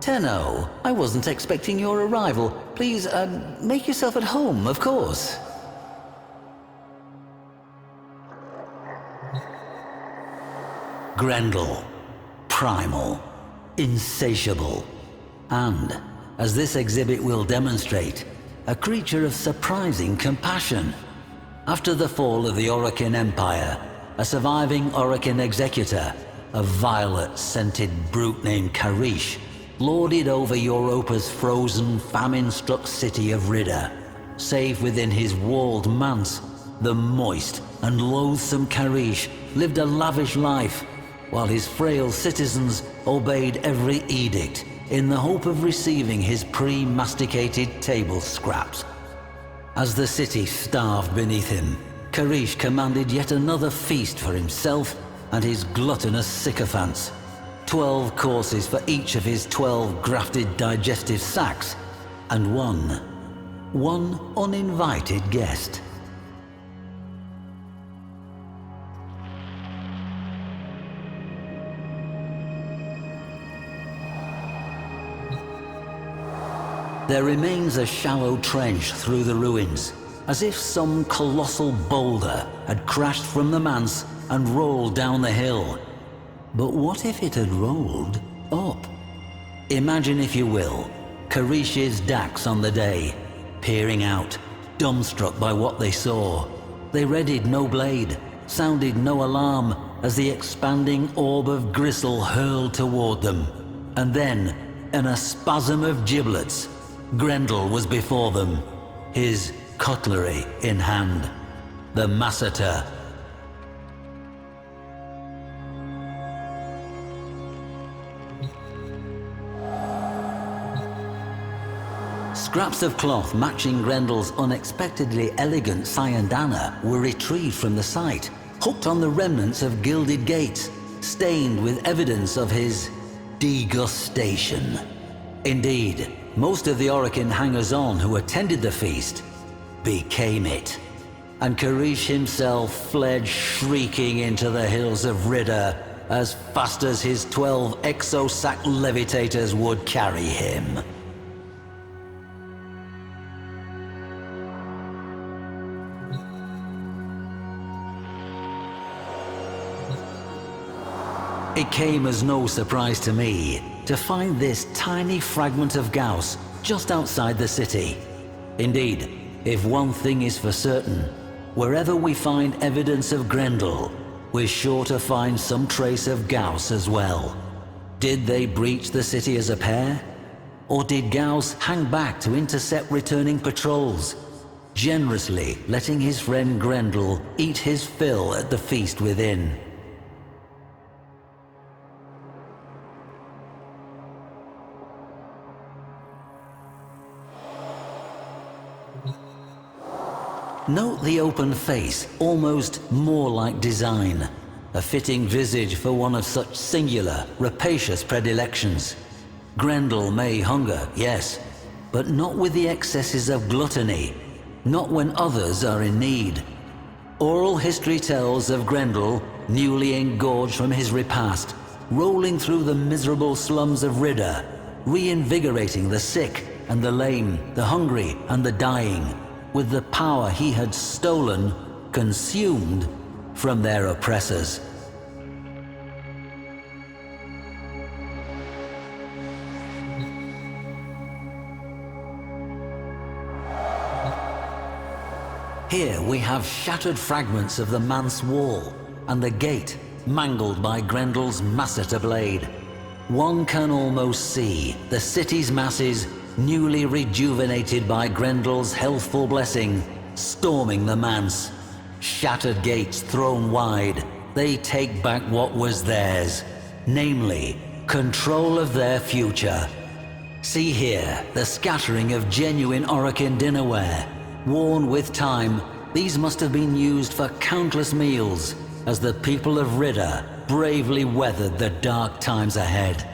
Tenno, I wasn't expecting your arrival. Please, make yourself at home, of course. Grendel. Primal. Insatiable. And, as this exhibit will demonstrate, a creature of surprising compassion. After the fall of the Orokin Empire, a surviving Orokin executor, a violet-scented brute named Karish, lorded over Europa's frozen, famine-struck city of Ridda. Save within his walled manse, the moist and loathsome Karish lived a lavish life, while his frail citizens obeyed every edict in the hope of receiving his pre-masticated table scraps. As the city starved beneath him, Karish commanded yet another feast for himself and his gluttonous sycophants. 12 courses for each of his 12 grafted digestive sacs, and one uninvited guest. There remains a shallow trench through the ruins, as if some colossal boulder had crashed from the manse and rolled down the hill. But what if it had rolled up? Imagine, if you will, Karish's Dax on the day, peering out, dumbstruck by what they saw. They readied no blade, sounded no alarm, as the expanding orb of gristle hurled toward them. And then, in a spasm of giblets, Grendel was before them, his cutlery in hand. The Masseter. Scraps of cloth matching Grendel's unexpectedly elegant Sayandana were retrieved from the site, hooked on the remnants of gilded gates, stained with evidence of his degustation. Indeed, most of the Orokin hangers-on who attended the feast became it, and Karish himself fled shrieking into the hills of Ridda as fast as his 12 exosac levitators would carry him. It came as no surprise to me to find this tiny fragment of Gauss just outside the city. Indeed, if one thing is for certain, wherever we find evidence of Grendel, we're sure to find some trace of Gauss as well. Did they breach the city as a pair? Or did Gauss hang back to intercept returning patrols, generously letting his friend Grendel eat his fill at the feast within? Note the open face, almost more like design. A fitting visage for one of such singular, rapacious predilections. Grendel may hunger, yes, but not with the excesses of gluttony, not when others are in need. Oral history tells of Grendel, newly engorged from his repast, rolling through the miserable slums of Ridda, reinvigorating the sick and the lame, the hungry and the dying, with the power he had stolen, consumed, from their oppressors. Here we have shattered fragments of the manse wall, and the gate, mangled by Grendel's Masseter blade. One can almost see the city's masses, newly rejuvenated by Grendel's healthful blessing, storming the manse. Shattered gates thrown wide, they take back what was theirs, namely, control of their future. See here the scattering of genuine Orokin dinnerware. Worn with time, these must have been used for countless meals, as the people of Ridda bravely weathered the dark times ahead.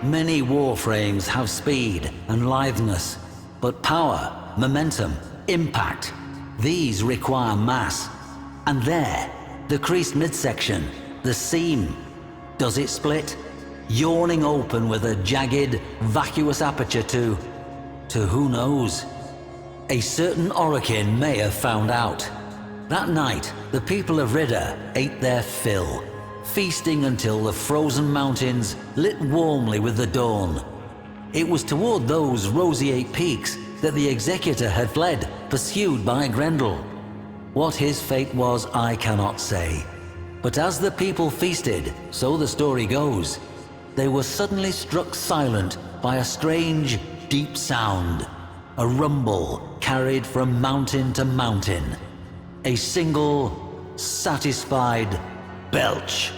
Many warframes have speed and litheness, but power, momentum, impact, These require mass. And there, the creased midsection, the seam. Does it split? Yawning open with a jagged, vacuous aperture to who knows? A certain Orokin may have found out. That night, the people of Ridda ate their fill, feasting until the frozen mountains lit warmly with the dawn. It was toward those roseate peaks that the Executor had fled, pursued by Grendel. What his fate was, I cannot say. But as the people feasted, so the story goes, they were suddenly struck silent by a strange, deep sound. A rumble carried from mountain to mountain. A single, satisfied belch.